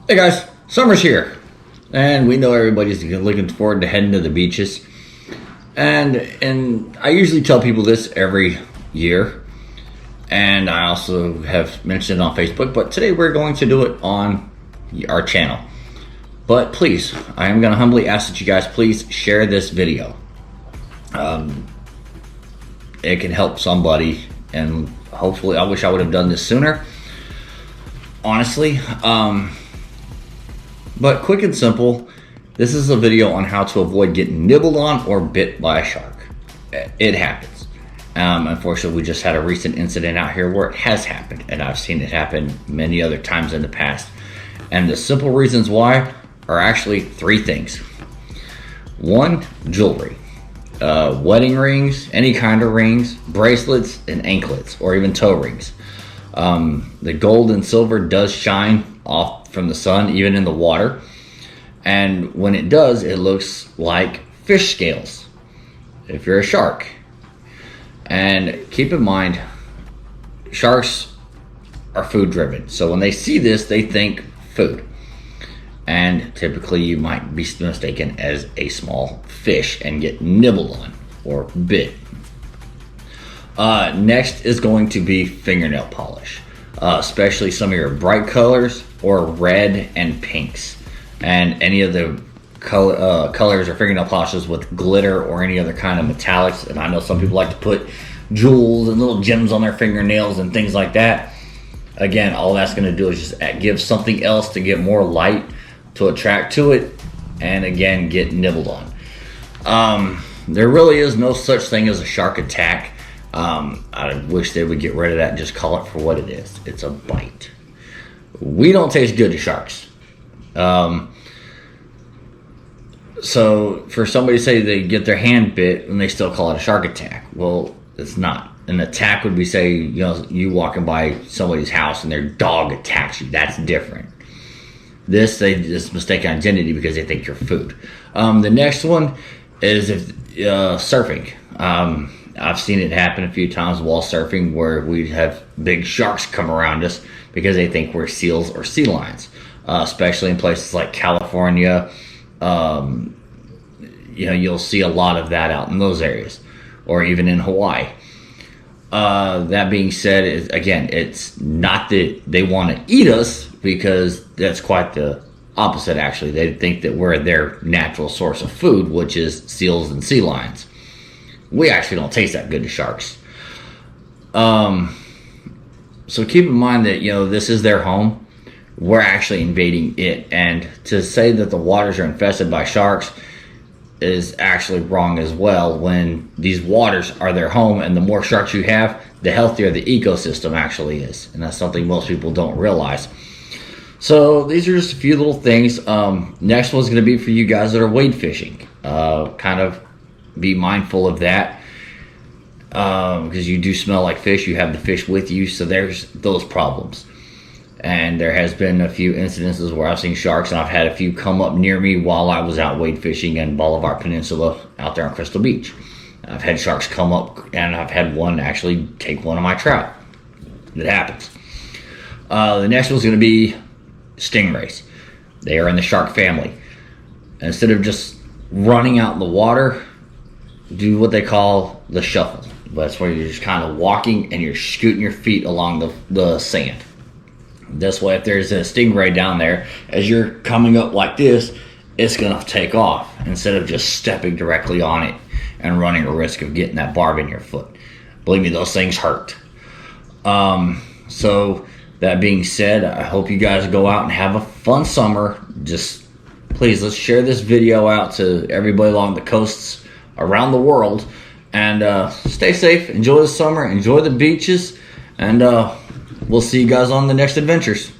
Hey guys, summer's here, and we know everybody's looking forward to heading to the beaches. And I usually tell people this every year, and I also have mentioned it on Facebook. But today we're going to do it on our channel. But please, I am going to humbly ask that you guys please share this video. It can help somebody, and hopefully, I wish I would have done this sooner. Honestly. But quick and simple, this is a video on how to avoid getting nibbled on or bit by a shark. It happens. Unfortunately, we just had a recent incident out here where it has happened, and I've seen it happen many other times in the past. And the simple reasons why are actually three things. One, jewelry. Wedding rings, any kind of rings, bracelets, and anklets, or even toe rings. The gold and silver does shine off from the sun, even in the water, and when it does, it looks like fish scales if you're a shark. And keep in mind, sharks are food driven, so when they see this, they think food, and typically you might be mistaken as a small fish and get nibbled on or bit. Next is going to be fingernail polish. Especially some of your bright colors or red and pinks, and any of the colors or fingernail polishes with glitter or any other kind of metallics. And I know some people like to put jewels and little gems on their fingernails and things like that. Again, all that's going to do is just give something else to get more light to attract to it, and again, get nibbled on. There really is no such thing as a shark attack. I wish they would get rid of that and just call it for what it is. It's a bite. We don't taste good to sharks. So for somebody to say they get their hand bit and they still call it a shark attack, well, it's not. An attack would be, say, you walking by somebody's house and their dog attacks you. That's different. They just mistake identity because they think you're food. The next one is if surfing. I've seen it happen a few times while surfing, where we have big sharks come around us because they think we're seals or sea lions, especially in places like California. You'll see a lot of that out in those areas, or even in Hawaii. That being said, it's not that they want to eat us, because that's quite the opposite, actually. They think that we're their natural source of food, which is seals and sea lions. We actually don't taste that good to sharks. So keep in mind that, this is their home. We're actually invading it. And to say that the waters are infested by sharks is actually wrong as well, when these waters are their home, and the more sharks you have, the healthier the ecosystem actually is. And that's something most people don't realize. So these are just a few little things. Next one's going to be for you guys that are wade fishing. Kind of be mindful of that, because you do smell like fish. You have the fish with you, so there's those problems. And there has been a few incidences where I've seen sharks, and I've had a few come up near me while I was out wade fishing in Bolivar Peninsula out there on Crystal Beach. I've had sharks come up, and I've had one actually take one of my trout. It happens. The next one's going to be stingrays. They are in the shark family. Instead of just running out in the water, do what they call the shuffle. That's where you're just kind of walking and you're scooting your feet along the sand. This way, if there's a stingray down there, as you're coming up like this, it's going to take off instead of just stepping directly on it and running a risk of getting that barb in your foot. Believe me, those things hurt. So that being said, I hope you guys go out and have a fun summer. Just please, let's share this video out to everybody along the coasts around the world, and stay safe, enjoy the summer, enjoy the beaches, and we'll see you guys on the next adventures.